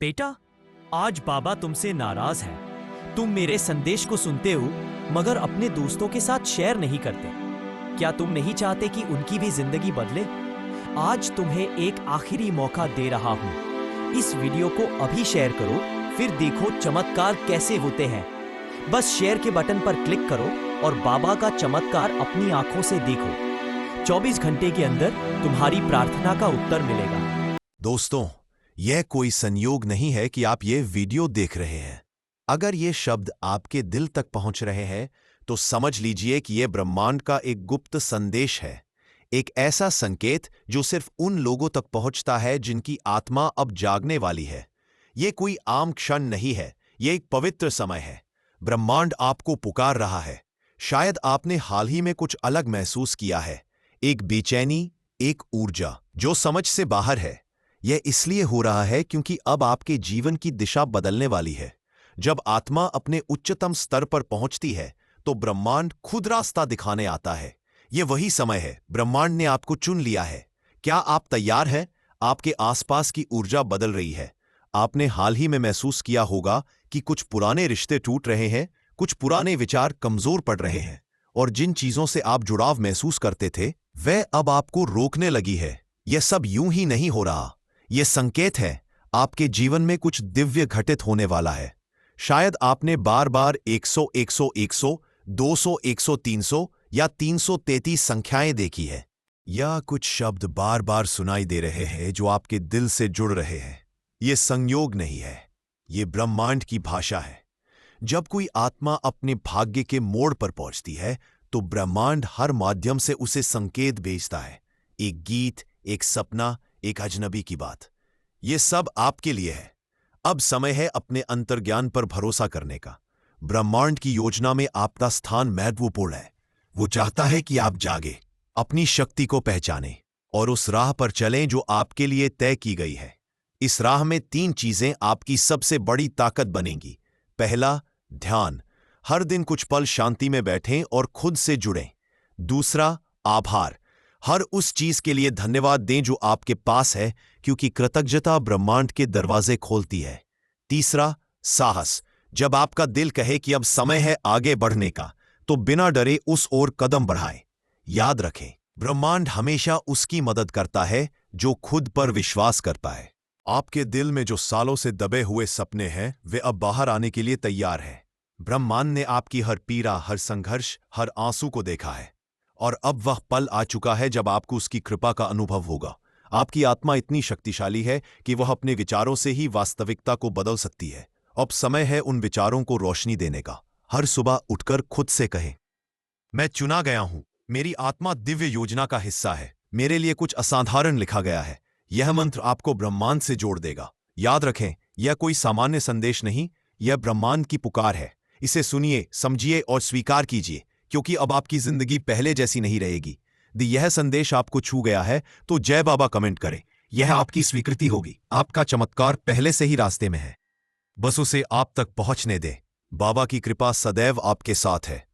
बेटा, आज बाबा तुमसे नाराज है। तुम मेरे संदेश को सुनते हो मगर अपने दोस्तों के साथ शेयर नहीं करते। क्या तुम नहीं चाहते कि उनकी भी जिंदगी बदले? आज तुम्हें एक आखिरी मौका दे रहा हूं। इस वीडियो को अभी शेयर करो, फिर देखो चमत्कार कैसे होते हैं। बस शेयर के बटन पर क्लिक करो और बाबा का चमत्कार अपनी आंखों से देखो। 24 घंटे के अंदर तुम्हारी प्रार्थना का उत्तर मिलेगा। दोस्तों, यह कोई संयोग नहीं है कि आप ये वीडियो देख रहे हैं। अगर ये शब्द आपके दिल तक पहुंच रहे हैं तो समझ लीजिए कि यह ब्रह्मांड का एक गुप्त संदेश है, एक ऐसा संकेत जो सिर्फ उन लोगों तक पहुंचता है जिनकी आत्मा अब जागने वाली है। यह कोई आम क्षण नहीं है, यह एक पवित्र समय है। ब्रह्मांड आपको पुकार रहा है। शायद आपने हाल ही में कुछ अलग महसूस किया है, एक बेचैनी, एक ऊर्जा जो समझ से बाहर है। यह इसलिए हो रहा है क्योंकि अब आपके जीवन की दिशा बदलने वाली है। जब आत्मा अपने उच्चतम स्तर पर पहुंचती है तो ब्रह्मांड खुद रास्ता दिखाने आता है। यह वही समय है, ब्रह्मांड ने आपको चुन लिया है। क्या आप तैयार हैं? आपके आसपास की ऊर्जा बदल रही है। आपने हाल ही में महसूस किया होगा कि कुछ पुराने रिश्ते टूट रहे हैं, कुछ पुराने विचार कमजोर पड़ रहे हैं, और जिन चीजों से आप जुड़ाव महसूस करते थे वह अब आपको रोकने लगी है। यह सब यूं ही नहीं हो रहा। यह संकेत है, आपके जीवन में कुछ दिव्य घटित होने वाला है। शायद आपने बार बार 100, 100, 100, 200, 100, 300 या 333 संख्याएं देखी है, या कुछ शब्द बार बार सुनाई दे रहे हैं जो आपके दिल से जुड़ रहे हैं। यह संयोग नहीं है, यह ब्रह्मांड की भाषा है। जब कोई आत्मा अपने भाग्य के मोड़ पर पहुंचती है तो ब्रह्मांड हर माध्यम से उसे संकेत भेजता है। एक गीत, एक सपना, एक अजनबी की बात। यह सब आपके लिए है। अब समय है अपने अंतर्ज्ञान पर भरोसा करने का। ब्रह्मांड की योजना में आपका स्थान महत्वपूर्ण है। वो चाहता है कि आप जागे, अपनी शक्ति को पहचानें और उस राह पर चलें जो आपके लिए तय की गई है। इस राह में 3 चीजें आपकी सबसे बड़ी ताकत बनेंगी। पहला, ध्यान। हर दिन कुछ पल शांति में बैठें और खुद से जुड़ें। दूसरा, आभार। हर उस चीज के लिए धन्यवाद दें जो आपके पास है, क्योंकि कृतज्ञता ब्रह्मांड के दरवाजे खोलती है। तीसरा, साहस। जब आपका दिल कहे कि अब समय है आगे बढ़ने का, तो बिना डरे उस ओर कदम बढ़ाएं। याद रखें, ब्रह्मांड हमेशा उसकी मदद करता है जो खुद पर विश्वास करता है। आपके दिल में जो सालों से दबे हुए सपने हैं वे अब बाहर आने के लिए तैयार हैं। ब्रह्मांड ने आपकी हर पीड़ा, हर संघर्ष, हर आंसू को देखा है, और अब वह पल आ चुका है जब आपको उसकी कृपा का अनुभव होगा। आपकी आत्मा इतनी शक्तिशाली है कि वह अपने विचारों से ही वास्तविकता को बदल सकती है। अब समय है उन विचारों को रोशनी देने का। हर सुबह उठकर खुद से कहें, मैं चुना गया हूं, मेरी आत्मा दिव्य योजना का हिस्सा है, मेरे लिए कुछ असाधारण लिखा गया है। यह मंत्र आपको ब्रह्मांड से जोड़ देगा। याद रखें, यह कोई सामान्य संदेश नहीं, यह ब्रह्मांड की पुकार है। इसे सुनिए, समझिए और स्वीकार कीजिए, क्योंकि अब आपकी जिंदगी पहले जैसी नहीं रहेगी। यदि यह संदेश आपको छू गया है तो जय बाबा कमेंट करें। यह आपकी स्वीकृति होगी। आपका चमत्कार पहले से ही रास्ते में है, बस उसे आप तक पहुंचने दें। बाबा की कृपा सदैव आपके साथ है।